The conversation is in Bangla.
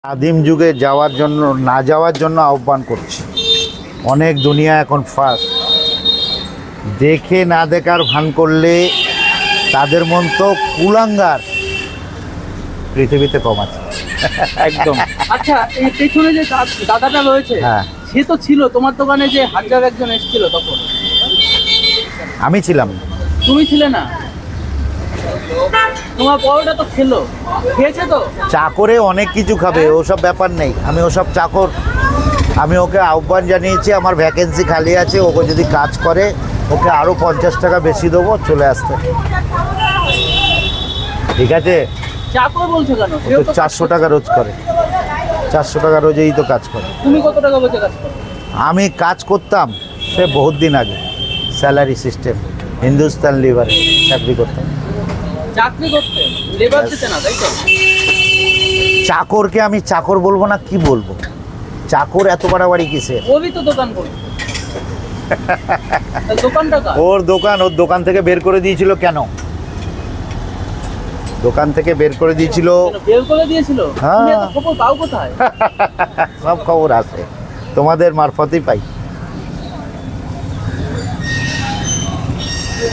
আদিম যুগে যাওয়ার জন্য না যাওয়ার জন্য আহ্বান করছি। অনেক দুনিয়া এখন ফাস্ট, দেখে না দেখার ভান করলে তাদের মন তো কুলাঙ্গার পৃথিবীতে কম আছে। একদম। আচ্ছা, এই পেছনে যে দাদাটা রয়েছে, হ্যাঁ, সে তো ছিল তোমার দোকানে, যে হাজার একজন এসেছিল তখন আমি ছিলাম। তুমি ছিলে না? তোমার পরোটা তো খেয়েছে তো? চাকরে অনেক কিছু খাবে, ওসব ব্যাপার নেই। আমি ওসব চাকর, আমি ওকে আহ্বান জানিয়েছি, আমার ভ্যাকেন্সি খালি আছে, ওকে যদি কাজ করে ওকে আরও 50 টাকা বেশি দেবো চলে আসতে। ঠিক আছে? চাকর বলছো কেন? ও তো 400 টাকা রোজ করে, 400 টাকা রোজেই তো কাজ করে। তুমি কত টাকা বলছে কাজ করো? আমি কাজ করতাম সে বহুত দিন আগে, স্যালারি সিস্টেম, হিন্দুস্তান লিভারে চাকরি করতাম। চাকরি করতে লেবার দিতে না, তাই তো? চাকরকে আমি চাকর বলবো না, কি বলবো? চাকর এত বাড়াবাড়ি কিসে? ওরই তো দোকান করো। দোকানটা কার? ওর দোকান থেকে বের করে দিয়েছিল। কেন দোকান থেকে বের করে দিয়েছিল? বের করে দিয়েছিল? হ্যাঁ। তুমি এত খবর পাও কোথায়? সব খবর আছে, তোমাদের মারফতেই পাই।